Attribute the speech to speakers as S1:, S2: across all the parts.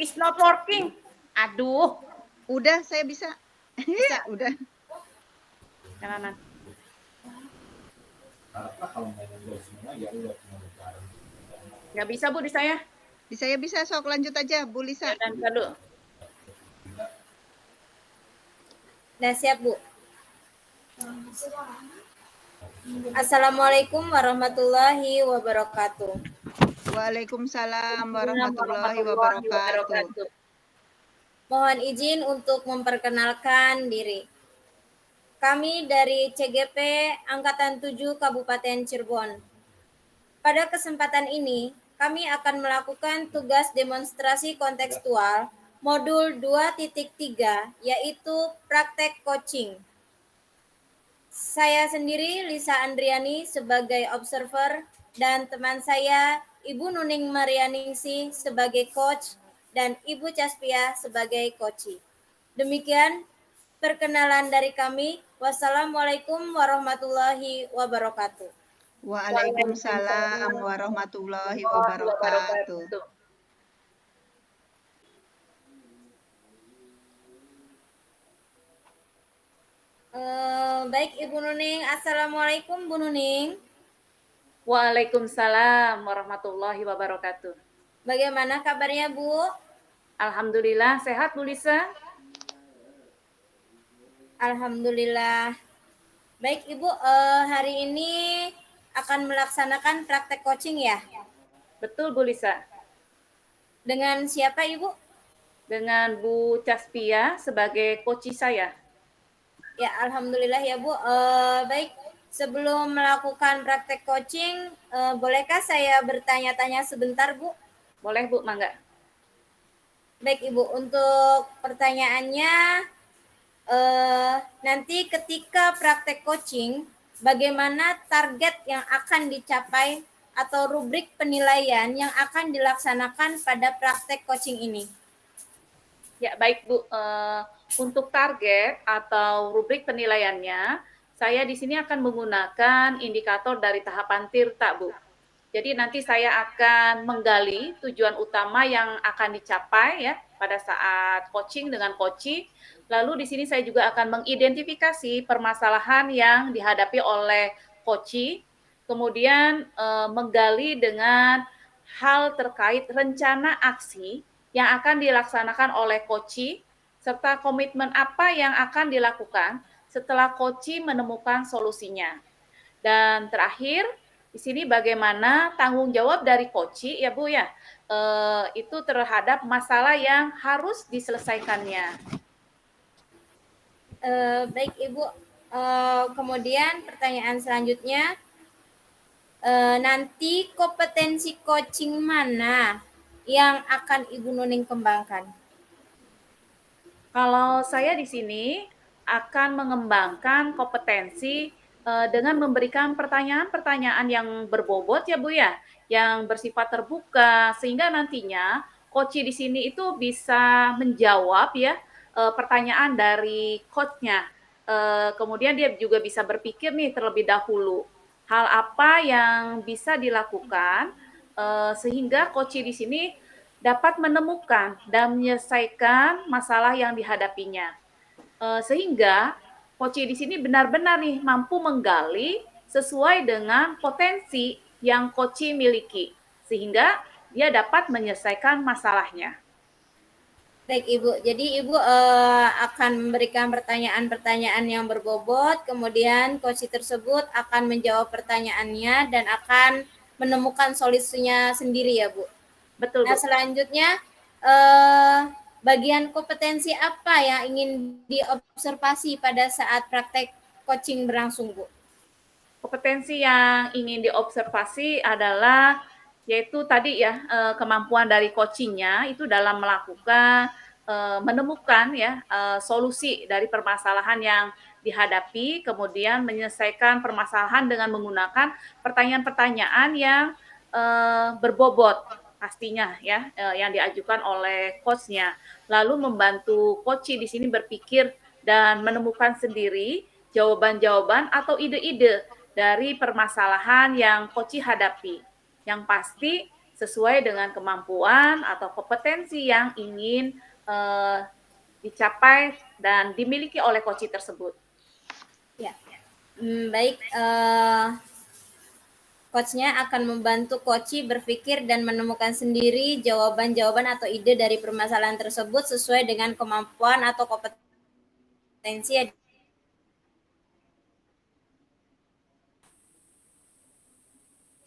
S1: It's not working. Aduh.
S2: Udah, saya bisa.
S1: Bisa.
S2: Udah.
S1: Kanan. Nggak bisa, Bu, di saya.
S2: Di saya bisa, sok lanjut aja, Bu Lisa.
S1: Ya, dan dulu.
S3: Udah siap, Bu. Assalamualaikum warahmatullahi wabarakatuh.
S2: Waalaikumsalam warahmatullahi wabarakatuh.
S3: Mohon izin untuk memperkenalkan diri. Kami dari CGP Angkatan 7 Kabupaten Cirebon. Pada kesempatan ini, kami akan melakukan tugas demonstrasi kontekstual modul 2.3, yaitu praktek coaching. Saya sendiri, Lisa Andriani, sebagai observer, dan teman saya, Ibu Nuning Marianingsih, sebagai coach, dan Ibu Caspia sebagai coachee. Demikian perkenalan dari kami. Wassalamualaikum warahmatullahi wabarakatuh.
S2: Waalaikumsalam warahmatullahi wabarakatuh.
S3: Baik, Ibu Nuning. Assalamualaikum, Bu Nuning.
S1: Waalaikumsalam warahmatullahi wabarakatuh.
S3: Bagaimana kabarnya, Bu?
S1: Alhamdulillah, sehat, Bu Lisa?
S3: Alhamdulillah. Baik, Ibu, hari ini akan melaksanakan praktek coaching ya?
S1: Betul, Bu Lisa.
S3: Dengan siapa, Ibu?
S1: Dengan Bu Caspia sebagai coachee saya.
S3: Ya, alhamdulillah ya, Bu. Baik, sebelum melakukan praktek coaching, bolehkah saya bertanya-tanya sebentar, Bu?
S1: Boleh, Bu, mangga.
S3: Baik, Ibu. Untuk pertanyaannya, nanti ketika praktek coaching, bagaimana target yang akan dicapai atau rubrik penilaian yang akan dilaksanakan pada praktek coaching ini?
S1: Ya, baik, Bu. Untuk target atau rubrik penilaiannya, saya di sini akan menggunakan indikator dari tahapan tirta, Bu. Jadi nanti saya akan menggali tujuan utama yang akan dicapai ya pada saat coaching dengan coachee. Lalu di sini saya juga akan mengidentifikasi permasalahan yang dihadapi oleh coachee, kemudian menggali dengan hal terkait rencana aksi yang akan dilaksanakan oleh coachee serta komitmen apa yang akan dilakukan setelah coachee menemukan solusinya. Dan terakhir, di sini bagaimana tanggung jawab dari coachee ya Bu ya, itu terhadap masalah yang harus diselesaikannya.
S3: Baik, Ibu. Kemudian pertanyaan selanjutnya, nanti kompetensi coaching mana yang akan Ibu Nuning kembangkan?
S1: Kalau saya di sini akan mengembangkan kompetensi dengan memberikan pertanyaan-pertanyaan yang berbobot ya Bu ya, yang bersifat terbuka sehingga nantinya coachee di sini itu bisa menjawab ya pertanyaan dari coach-nya. Kemudian dia juga bisa berpikir nih terlebih dahulu hal apa yang bisa dilakukan sehingga coachee di sini dapat menemukan dan menyelesaikan masalah yang dihadapinya. Sehingga coachee di sini benar-benar nih mampu menggali sesuai dengan potensi yang coachee miliki, sehingga dia dapat menyelesaikan masalahnya.
S3: Baik, Ibu. Jadi Ibu akan memberikan pertanyaan-pertanyaan yang berbobot, kemudian coachee tersebut akan menjawab pertanyaannya dan akan menemukan solusinya sendiri ya, Bu.
S1: Betul, Bu.
S3: Nah, selanjutnya bagian kompetensi apa yang ingin diobservasi pada saat praktek coaching berlangsung, Bu?
S1: Kompetensi yang ingin diobservasi adalah yaitu tadi ya kemampuan dari coachingnya itu dalam melakukan menemukan ya solusi dari permasalahan yang dihadapi, kemudian menyelesaikan permasalahan dengan menggunakan pertanyaan-pertanyaan yang berbobot pastinya ya yang diajukan oleh coach-nya. Lalu membantu coachee di sini berpikir dan menemukan sendiri jawaban-jawaban atau ide-ide dari permasalahan yang coachee hadapi. Yang pasti sesuai dengan kemampuan atau kompetensi yang ingin dicapai dan dimiliki oleh coach tersebut.
S3: Ya, baik. Coach-nya akan membantu coach berpikir dan menemukan sendiri jawaban-jawaban atau ide dari permasalahan tersebut sesuai dengan kemampuan atau kompetensi yang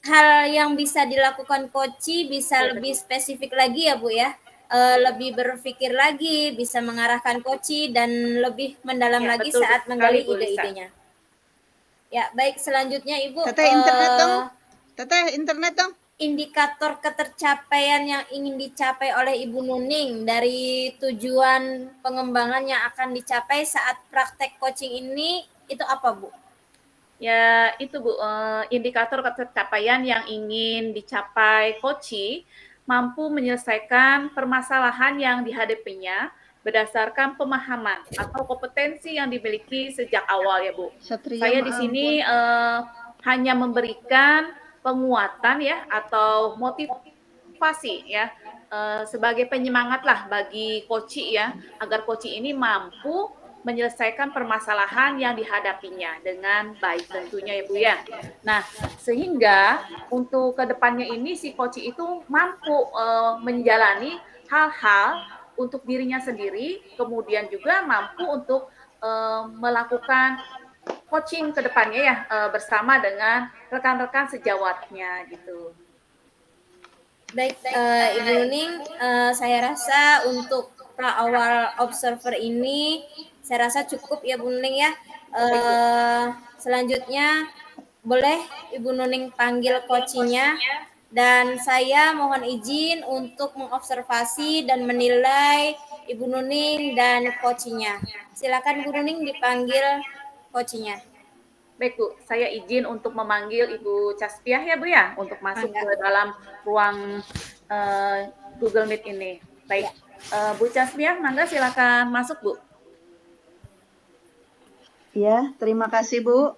S3: hal yang bisa dilakukan coach bisa lebih spesifik lagi ya Bu ya, lebih berpikir lagi, bisa mengarahkan coach dan lebih mendalam
S1: Ya,
S3: lagi
S1: betul
S3: saat
S1: sekali,
S3: menggali
S1: Bu Lisa.
S3: ide-idenya. Ya, baik, selanjutnya Ibu.
S2: Teteh internet dong. Teteh internet dong.
S3: Indikator ketercapaian yang ingin dicapai oleh Ibu Nuning dari tujuan pengembangan yang akan dicapai saat praktek coaching ini itu apa Bu?
S1: Ya, itu Bu, indikator ketercapaian yang ingin dicapai coach mampu menyelesaikan permasalahan yang dihadapinya berdasarkan pemahaman atau kompetensi yang dimiliki sejak awal ya Bu.
S2: Satria,
S1: Saya di sini hanya memberikan penguatan ya atau motivasi ya sebagai penyemangat lah bagi coach ya agar coach ini mampu menyelesaikan permasalahan yang dihadapinya dengan baik tentunya ya Bu ya. Nah, sehingga untuk kedepannya ini si coach itu mampu menjalani hal-hal untuk dirinya sendiri, kemudian juga mampu untuk melakukan coaching kedepannya ya bersama dengan rekan-rekan sejawatnya gitu.
S3: Baik, Ibu Nuning, saya rasa untuk pra-awal observer ini saya rasa cukup ya Bu Nuning ya. Selanjutnya boleh Ibu Nuning panggil coachnya dan saya mohon izin untuk mengobservasi dan menilai Ibu Nuning dan coachnya. Silakan Ibu Nuning dipanggil coachnya.
S1: Baik Bu, saya izin untuk memanggil Ibu Caspiah ya Bu ya, untuk masuk ke dalam ruang Google Meet ini. Baik, Bu Caspiah, mangga silakan masuk Bu.
S2: Ya, terima kasih Bu.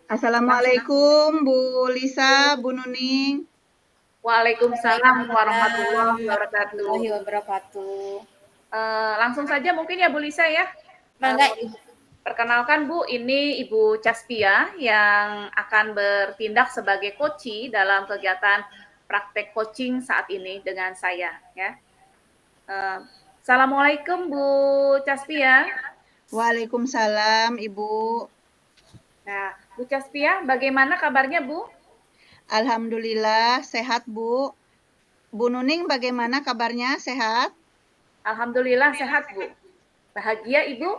S2: Assalamualaikum Bu Lisa, Bu Nuning.
S1: Waalaikumsalam warahmatullahi
S3: wabarakatuh.
S1: Langsung saja mungkin ya Bu Lisa ya.
S3: Mangga Ibu.
S1: Perkenalkan Bu, ini Ibu Caspia yang akan bertindak sebagai coach dalam kegiatan praktek coaching saat ini dengan saya ya. Assalamualaikum Bu Caspia.
S2: Waalaikumsalam Ibu.
S1: Nah, Bu Caspia, bagaimana kabarnya Bu?
S2: Alhamdulillah sehat Bu. Bu Nuning bagaimana kabarnya, sehat?
S1: Alhamdulillah sehat Bu. Bahagia Ibu?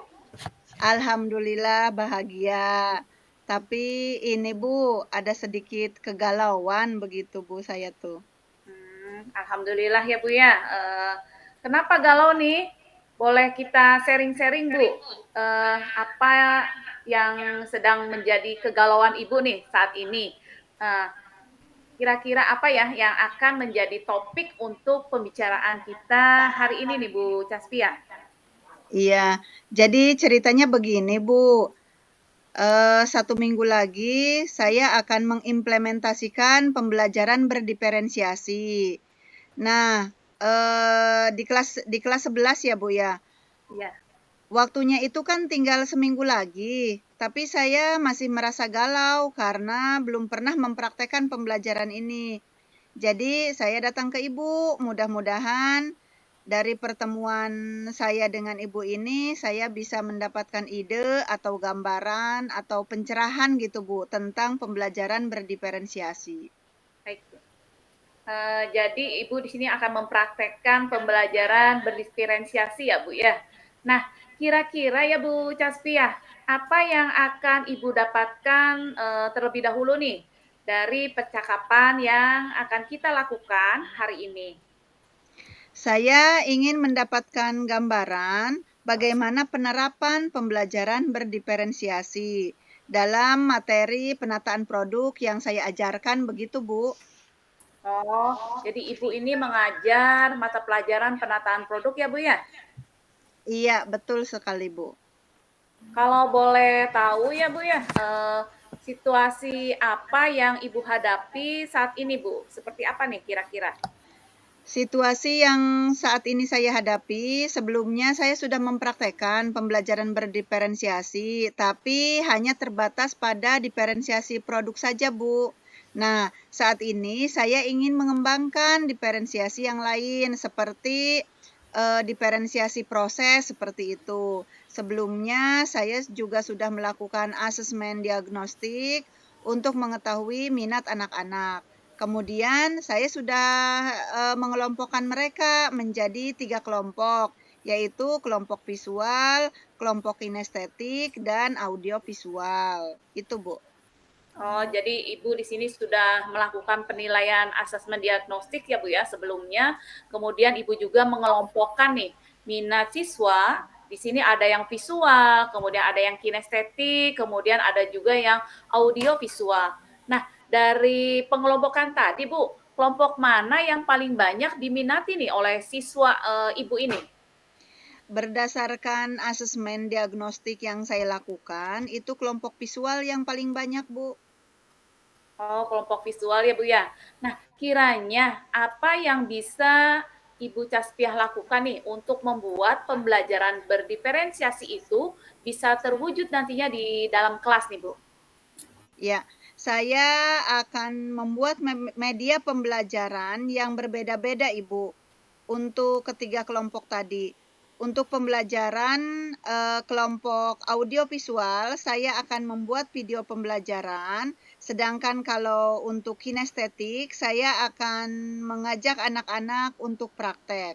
S2: Alhamdulillah bahagia. Tapi ini Bu, ada sedikit kegalauan begitu Bu saya tuh.
S1: Alhamdulillah ya Bu ya. Kenapa galau nih? Boleh kita sharing-sharing Bu. Apa yang sedang menjadi kegalauan Ibu nih saat ini? Kira-kira apa ya yang akan menjadi topik untuk pembicaraan kita hari ini nih Bu Caspia?
S2: Iya, jadi ceritanya begini Bu. 1 minggu lagi saya akan mengimplementasikan pembelajaran berdiferensiasi. Nah, di kelas 11 ya Bu ya.
S1: Iya.
S2: Waktunya itu kan tinggal seminggu lagi, tapi saya masih merasa galau karena belum pernah mempraktekkan pembelajaran ini. Jadi saya datang ke Ibu, mudah-mudahan dari pertemuan saya dengan Ibu ini, saya bisa mendapatkan ide atau gambaran atau pencerahan gitu Bu, tentang pembelajaran berdiferensiasi.
S1: Baik. Jadi Ibu di sini akan mempraktekkan pembelajaran berdiferensiasi ya Bu ya. Nah, kira-kira ya Bu Caspia, apa yang akan Ibu dapatkan terlebih dahulu nih dari percakapan yang akan kita lakukan hari ini?
S2: Saya ingin mendapatkan gambaran bagaimana penerapan pembelajaran berdiferensiasi dalam materi penataan produk yang saya ajarkan begitu Bu.
S1: Oh, jadi Ibu ini mengajar mata pelajaran penataan produk ya Bu ya?
S2: Iya, betul sekali Bu.
S1: Kalau boleh tahu ya Bu ya, Situasi apa yang Ibu hadapi saat ini, Bu? Seperti apa nih kira-kira?
S2: Situasi yang saat ini saya hadapi, sebelumnya saya sudah mempraktekkan pembelajaran berdiferensiasi, tapi hanya terbatas pada diferensiasi produk saja, Bu. Nah, saat ini saya ingin mengembangkan diferensiasi yang lain, seperti diferensiasi proses seperti itu. Sebelumnya, saya juga sudah melakukan asesmen diagnostik untuk mengetahui minat anak-anak. Kemudian saya sudah mengelompokkan mereka menjadi 3 kelompok, yaitu kelompok visual, kelompok kinestetik, dan audiovisual. Itu, Bu.
S1: Oh, jadi Ibu di sini sudah melakukan penilaian asesmen diagnostik ya Bu ya sebelumnya. Kemudian Ibu juga mengelompokkan nih minat siswa. Di sini ada yang visual, kemudian ada yang kinestetik, kemudian ada juga yang audio visual. Nah, dari pengelompokan tadi Bu, kelompok mana yang paling banyak diminati nih oleh siswa Ibu ini?
S2: Berdasarkan asesmen diagnostik yang saya lakukan, itu kelompok visual yang paling banyak, Bu.
S1: Oh, kelompok visual ya Bu ya. Nah, kiranya apa yang bisa Ibu Caspiah lakukan nih untuk membuat pembelajaran berdiferensiasi itu bisa terwujud nantinya di dalam kelas nih Bu?
S2: Ya, saya akan membuat media pembelajaran yang berbeda-beda, Ibu, untuk ketiga kelompok tadi. Untuk pembelajaran kelompok audiovisual, saya akan membuat video pembelajaran, sedangkan kalau untuk kinestetik, saya akan mengajak anak-anak untuk praktek.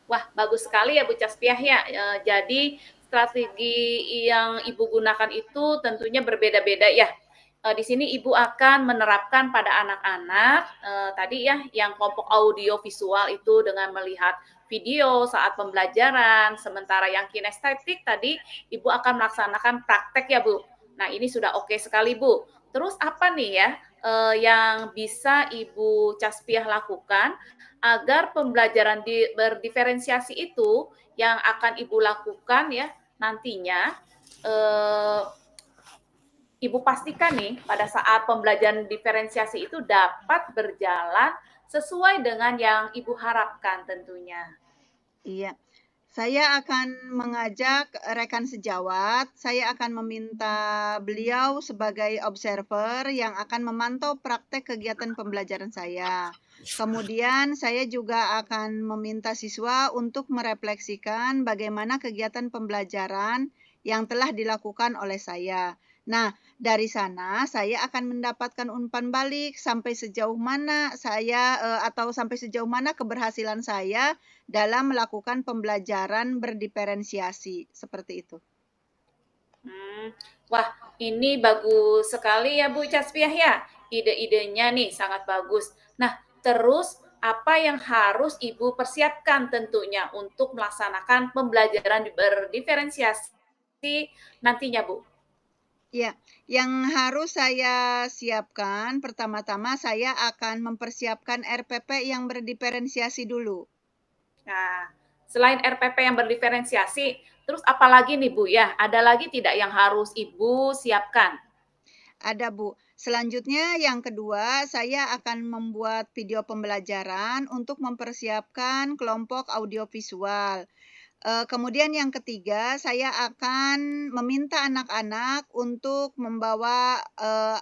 S1: Wah, bagus sekali ya Bu Caspiah ya. Jadi strategi yang Ibu gunakan itu tentunya berbeda-beda ya. Di sini Ibu akan menerapkan pada anak-anak tadi ya yang kelompok audio visual itu dengan melihat video saat pembelajaran, sementara yang kinestetik tadi Ibu akan melaksanakan praktek ya Bu. Nah, ini sudah oke sekali Bu. Terus apa nih ya yang bisa Ibu Caspiah lakukan agar pembelajaran berdiferensiasi itu yang akan Ibu lakukan ya nantinya eh, Ibu pastikan nih pada saat pembelajaran diferensiasi itu dapat berjalan sesuai dengan yang Ibu harapkan tentunya.
S2: Iya, saya akan mengajak rekan sejawat, saya akan meminta beliau sebagai observer yang akan memantau praktek kegiatan pembelajaran saya. Kemudian saya juga akan meminta siswa untuk merefleksikan bagaimana kegiatan pembelajaran yang telah dilakukan oleh saya. Nah, dari sana saya akan mendapatkan umpan balik sampai sejauh mana saya atau sampai sejauh mana keberhasilan saya dalam melakukan pembelajaran berdiferensiasi, seperti itu.
S1: Wah, ini bagus sekali ya Bu Caspiah ya. Ide-idenya nih sangat bagus. Nah, terus apa yang harus Ibu persiapkan tentunya untuk melaksanakan pembelajaran berdiferensiasi nantinya Bu?
S2: Ya, yang harus saya siapkan, pertama-tama saya akan mempersiapkan RPP yang berdiferensiasi dulu.
S1: Nah, selain RPP yang berdiferensiasi, terus apalagi nih Bu ya? Ada lagi tidak yang harus Ibu siapkan?
S2: Ada, Bu. Selanjutnya, yang kedua, saya akan membuat video pembelajaran untuk mempersiapkan kelompok audiovisual. Kemudian yang ketiga, saya akan meminta anak-anak untuk membawa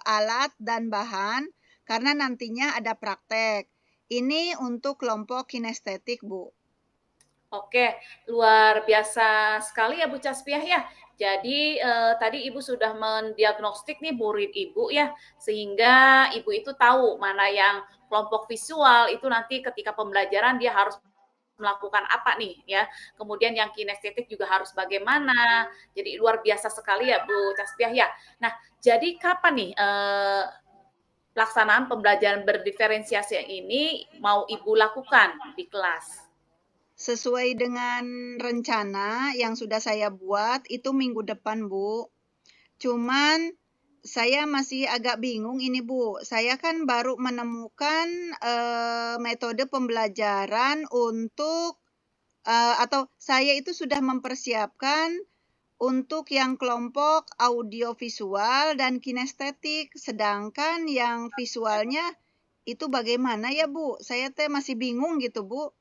S2: alat dan bahan karena nantinya ada praktek. Ini untuk kelompok kinestetik, Bu.
S1: Oke, luar biasa sekali ya Bu Caspiah ya. Jadi tadi Ibu sudah mendiagnostik nih murid Ibu ya, sehingga Ibu itu tahu mana yang kelompok visual itu nanti ketika pembelajaran dia harus melakukan apa nih ya. Kemudian yang kinestetik juga harus bagaimana. Jadi luar biasa sekali ya Bu Caspiah ya. Nah, jadi kapan nih pelaksanaan pembelajaran berdiferensiasi ini mau Ibu lakukan di kelas?
S2: Sesuai dengan rencana yang sudah saya buat itu minggu depan, Bu. Cuman saya masih agak bingung ini, Bu. Saya kan baru menemukan metode pembelajaran untuk atau saya itu sudah mempersiapkan untuk yang kelompok audiovisual dan kinestetik, sedangkan yang visualnya itu bagaimana ya Bu? Saya teh masih bingung gitu Bu.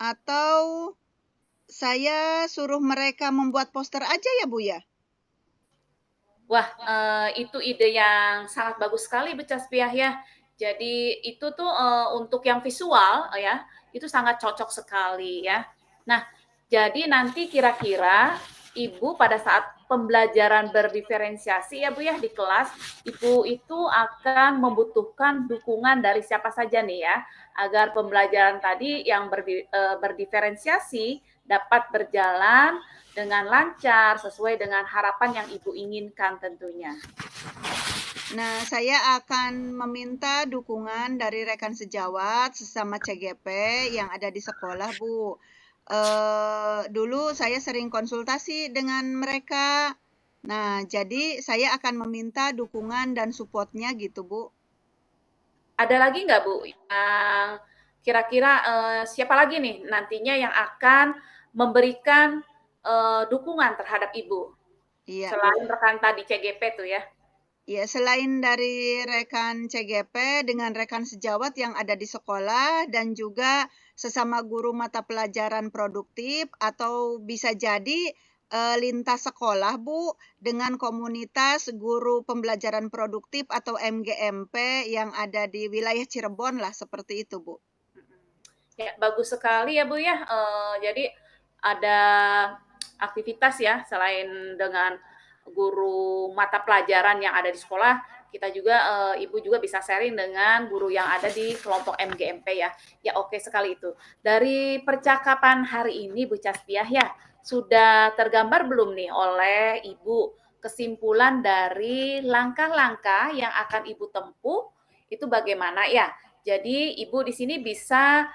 S2: Atau saya suruh mereka membuat poster aja ya Bu ya?
S1: Wah, itu ide yang sangat bagus sekali Bu Caspiah ya. Jadi itu tuh, untuk yang visual ya, itu sangat cocok sekali ya. Nah, jadi nanti kira-kira Ibu pada saat pembelajaran berdiferensiasi ya Bu ya di kelas, Ibu itu akan membutuhkan dukungan dari siapa saja nih ya, agar pembelajaran tadi yang berdiferensiasi dapat berjalan dengan lancar sesuai dengan harapan yang Ibu inginkan tentunya.
S2: Nah, saya akan meminta dukungan dari rekan sejawat sesama CGP yang ada di sekolah, Bu. Dulu saya sering konsultasi dengan mereka. Nah, jadi saya akan meminta dukungan dan support-nya gitu, Bu.
S1: Ada lagi nggak Bu yang kira-kira siapa lagi nih nantinya yang akan memberikan dukungan terhadap Ibu
S2: Iya,
S1: selain rekan tadi CGP tuh ya?
S2: ya, selain dari rekan CGP dengan rekan sejawat yang ada di sekolah dan juga sesama guru mata pelajaran produktif atau bisa jadi lintas sekolah, Bu, dengan komunitas guru pembelajaran produktif atau MGMP yang ada di wilayah Cirebon lah seperti itu, Bu.
S1: Ya, bagus sekali ya Bu ya. Jadi ada aktivitas ya selain dengan guru mata pelajaran yang ada di sekolah, kita juga Ibu juga bisa sharing dengan guru yang ada di kelompok MGMP ya. Ya oke sekali itu. Dari percakapan hari ini Bu Caspiah ya, sudah tergambar belum nih oleh Ibu kesimpulan dari langkah-langkah yang akan Ibu tempuh itu bagaimana ya? Jadi Ibu di sini bisa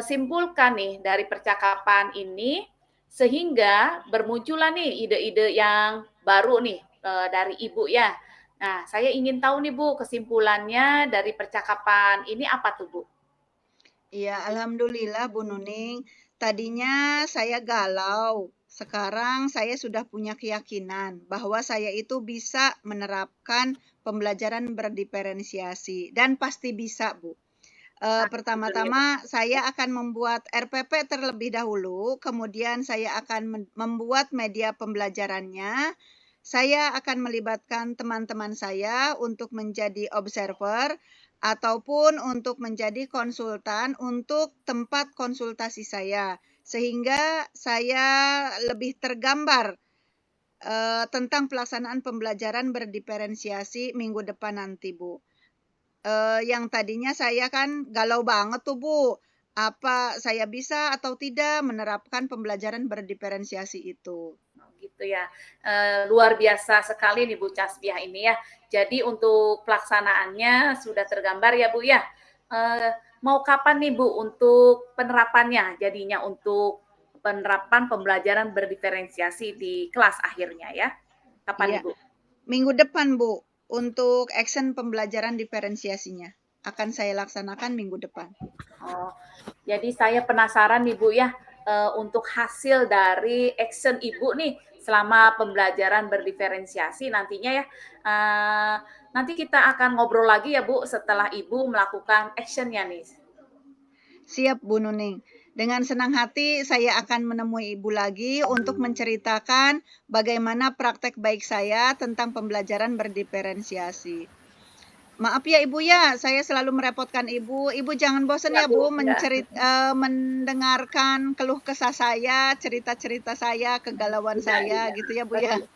S1: simpulkan nih dari percakapan ini sehingga bermunculan nih ide-ide yang baru nih dari Ibu ya. Nah, saya ingin tahu nih Bu, kesimpulannya dari percakapan ini apa tuh Bu?
S2: Iya, alhamdulillah Bu Nuning. Tadinya saya galau. Sekarang saya sudah punya keyakinan bahwa saya itu bisa menerapkan pembelajaran berdiferensiasi dan pasti bisa, Bu.
S1: Alhamdulillah.
S2: Pertama-tama saya akan membuat RPP terlebih dahulu, kemudian saya akan membuat media pembelajarannya. Saya akan melibatkan teman-teman saya untuk menjadi observer ataupun untuk menjadi konsultan untuk tempat konsultasi saya, sehingga saya lebih tergambar tentang pelaksanaan pembelajaran berdiferensiasi minggu depan nanti, Bu. Yang tadinya saya kan galau banget tuh, Bu. Apa saya bisa atau tidak menerapkan pembelajaran berdiferensiasi itu?
S1: Oh, gitu ya. Luar biasa sekali nih Bu Casbiah ini ya. Jadi untuk pelaksanaannya sudah tergambar ya Bu ya. Mau kapan nih Bu untuk penerapannya? Jadinya untuk penerapan pembelajaran berdiferensiasi di kelas akhirnya ya. Kapan
S2: Iya,
S1: nih Bu?
S2: minggu depan, Bu, untuk action pembelajaran diferensiasinya. Akan saya laksanakan minggu depan.
S1: Oh, jadi saya penasaran nih Bu ya, untuk hasil dari action Ibu nih selama pembelajaran berdiferensiasi nantinya ya. Nanti kita akan ngobrol lagi ya Bu setelah Ibu melakukan action-nya nih.
S2: Siap, Bu Nuning. Dengan senang hati saya akan menemui Ibu lagi untuk menceritakan bagaimana praktek baik saya tentang pembelajaran berdiferensiasi. Maaf ya Ibu ya, saya selalu merepotkan Ibu. Ibu jangan bosan
S1: Ya
S2: ya
S1: Bu,
S2: Bu
S1: ya.
S2: mendengarkan keluh kesah saya, cerita-cerita saya, kegalauan
S1: Tidak,
S2: saya
S1: tidak.
S2: gitu ya Bu ya.
S1: Betul.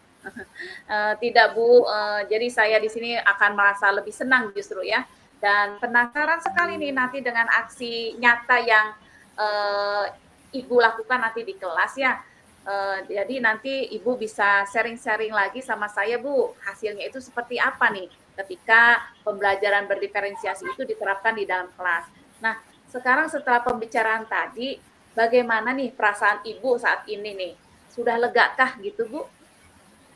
S1: Tidak Bu, jadi saya di sini akan merasa lebih senang justru ya, dan penasaran sekali nih nanti dengan aksi nyata yang eh, Ibu lakukan nanti di kelas ya. Jadi nanti Ibu bisa sharing-sharing lagi sama saya Bu, hasilnya itu seperti apa nih ketika pembelajaran berdiferensiasi itu diterapkan di dalam kelas. Nah, sekarang setelah pembicaraan tadi, bagaimana nih perasaan Ibu saat ini nih? Sudah legakah gitu Bu?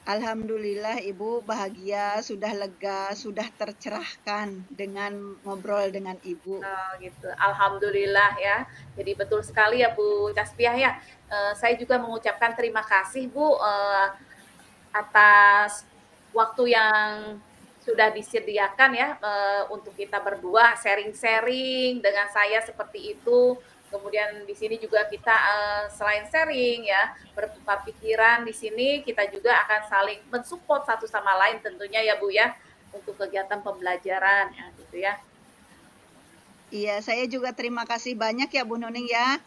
S2: Alhamdulillah Ibu bahagia, sudah lega, sudah tercerahkan dengan ngobrol dengan Ibu.
S1: Oh, gitu. Alhamdulillah ya. Jadi betul sekali ya Bu Caspiah ya. Saya juga mengucapkan terima kasih Bu atas waktu yang sudah disediakan ya untuk kita berdua sharing-sharing dengan saya seperti itu. Kemudian di sini juga kita selain sharing ya, bertukar pikiran di sini kita juga akan saling mensupport satu sama lain tentunya ya Bu ya untuk kegiatan pembelajaran ya gitu ya.
S2: Iya, saya juga terima kasih banyak ya Bu Nuning ya.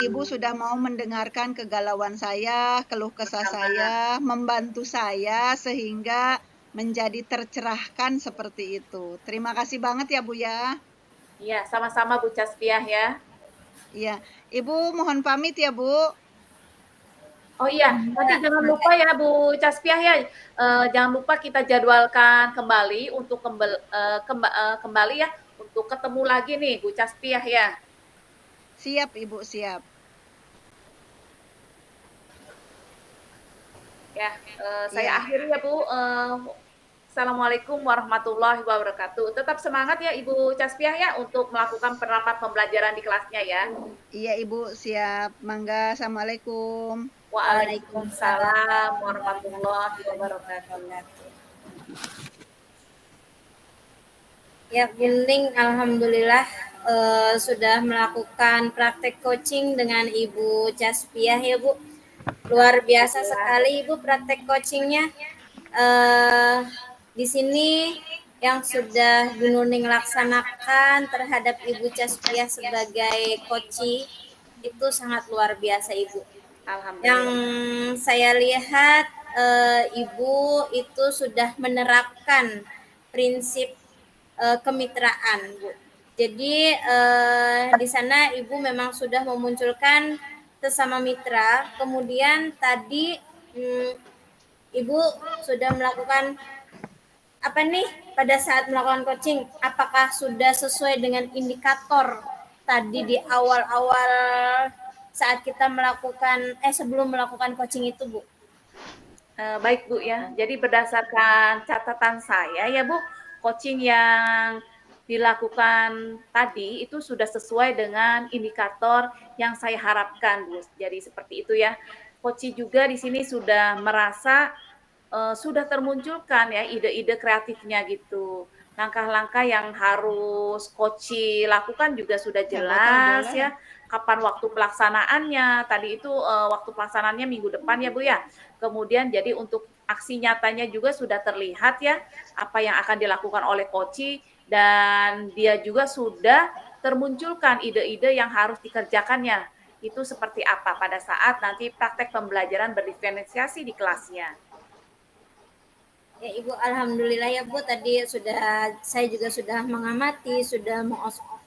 S2: Ibu sudah mau mendengarkan kegalauan saya, keluh kesah saya, membantu saya sehingga menjadi tercerahkan seperti itu. Terima kasih banget ya Bu ya.
S1: Iya, sama-sama Bu Caspiah ya.
S2: Iya, Ibu mohon pamit ya Bu.
S1: Oh iya, nanti jangan lupa ya Bu Caspiah ya, jangan lupa kita jadwalkan kembali untuk kembali ya untuk ketemu lagi nih Bu Caspiah ya.
S2: Siap Ibu, siap.
S1: Ya, saya
S2: Iya.
S1: akhiri ya Bu. Assalamualaikum warahmatullahi wabarakatuh. Tetap semangat ya Ibu Caspiah ya untuk melakukan penerapan pembelajaran di kelasnya ya.
S2: Iya Ibu, siap. Mangga, Assalamualaikum.
S1: Waalaikumsalam warahmatullahi wabarakatuh.
S3: Ya, Bu Nuning, alhamdulillah sudah melakukan praktek coaching dengan Ibu Caspiah ya Bu. Luar biasa sekali Ibu praktek coachingnya. Di sini yang sudah Bu Nuning laksanakan terhadap Ibu Caspiah sebagai coaching itu sangat luar biasa Ibu. Yang saya lihat Ibu itu sudah menerapkan prinsip kemitraan Bu. Jadi di sana Ibu memang sudah memunculkan sesama mitra. Kemudian tadi Ibu sudah melakukan apa nih pada saat melakukan coaching? Apakah sudah sesuai dengan indikator tadi di awal-awal saat kita melakukan sebelum melakukan coaching itu Bu?
S1: Baik Bu ya, jadi berdasarkan catatan saya ya Bu, coaching yang dilakukan tadi itu sudah sesuai dengan indikator yang saya harapkan Bu. Jadi seperti itu ya. Coaching juga di sini sudah merasa sudah termunculkan ya ide-ide kreatifnya gitu. Langkah-langkah yang harus coach lakukan juga sudah jelas ya. Kapan waktu pelaksanaannya? Tadi itu waktu pelaksanaannya minggu depan ya Bu ya. Kemudian jadi untuk aksi nyatanya juga sudah terlihat ya apa yang akan dilakukan oleh coach dan dia juga sudah termunculkan ide-ide yang harus dikerjakannya. Itu seperti apa pada saat nanti praktek pembelajaran berdiferensiasi di kelasnya.
S3: Ya Ibu, alhamdulillah ya Bu, tadi saya juga sudah mengamati, sudah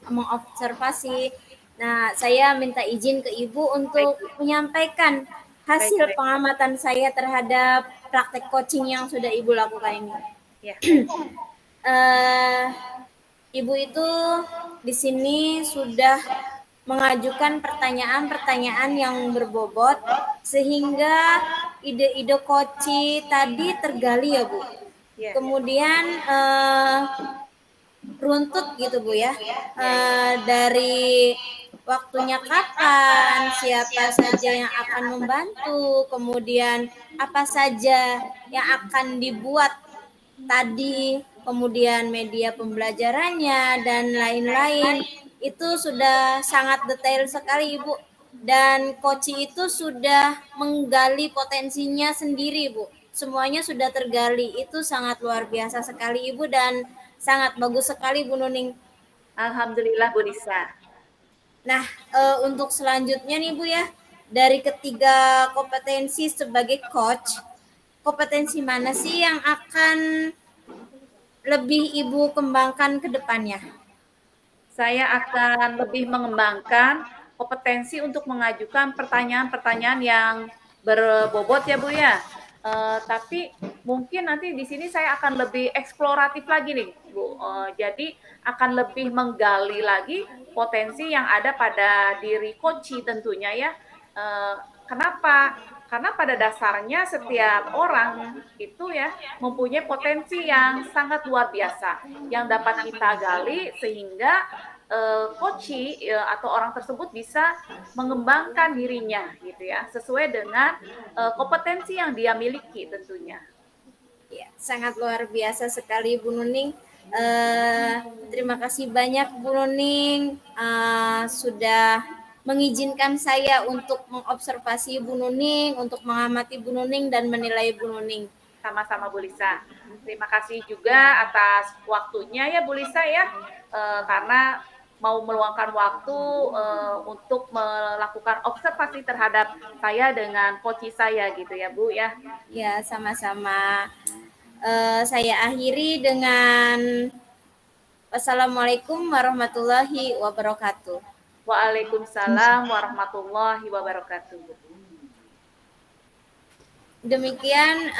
S3: mengobservasi. Nah, saya minta izin ke Ibu untuk menyampaikan hasil pengamatan saya terhadap praktek coaching yang sudah Ibu lakukan ini.
S1: Ya.
S3: Ibu itu di sini sudah mengajukan pertanyaan-pertanyaan yang berbobot sehingga ide-ide coaching tadi tergali ya Bu.
S1: Yeah.
S3: Kemudian runtut gitu Bu ya. Dari waktunya kapan, siapa saja yang akan membantu, kemudian apa saja yang akan dibuat tadi, kemudian media pembelajarannya dan lain-lain. Itu sudah sangat detail sekali Ibu. Dan coach itu sudah menggali potensinya sendiri Bu. Semuanya sudah tergali. Itu sangat luar biasa sekali Ibu dan sangat bagus sekali Bu Nuning.
S1: Alhamdulillah Bu Nisa.
S3: Nah, untuk selanjutnya nih Bu ya, dari ketiga kompetensi sebagai coach, kompetensi mana sih yang akan lebih Ibu kembangkan ke depannya?
S1: Saya akan lebih mengembangkan kompetensi untuk mengajukan pertanyaan-pertanyaan yang berbobot ya Bu ya. Tapi mungkin nanti di sini saya akan lebih eksploratif lagi nih Bu. Jadi akan lebih menggali lagi potensi yang ada pada diri coach tentunya ya. Kenapa? Karena pada dasarnya setiap orang itu ya mempunyai potensi yang sangat luar biasa yang dapat kita gali sehingga coach atau orang tersebut bisa mengembangkan dirinya gitu ya sesuai dengan kompetensi yang dia miliki tentunya.
S3: Ya, sangat luar biasa sekali Bu Nuning. Terima kasih banyak Bu Nuning sudah mengizinkan saya untuk mengobservasi Bu Nuning, untuk mengamati Bu Nuning dan menilai Bu Nuning.
S1: Sama-sama Bu Lisa. Terima kasih juga atas waktunya ya Bu Lisa ya, karena mau meluangkan waktu untuk melakukan observasi terhadap saya dengan coach saya gitu ya Bu ya.
S3: Ya, sama-sama. Saya akhiri dengan wassalamualaikum warahmatullahi wabarakatuh.
S1: Waalaikumsalam warahmatullahi wabarakatuh.
S3: Demikian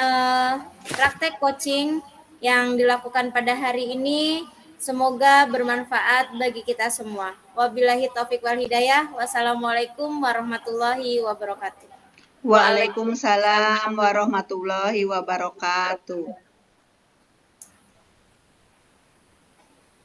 S3: praktek coaching yang dilakukan pada hari ini. Semoga bermanfaat bagi kita semua. Wabillahi taufiq wal hidayah. Wassalamualaikum warahmatullahi wabarakatuh.
S2: Waalaikumsalam warahmatullahi wabarakatuh.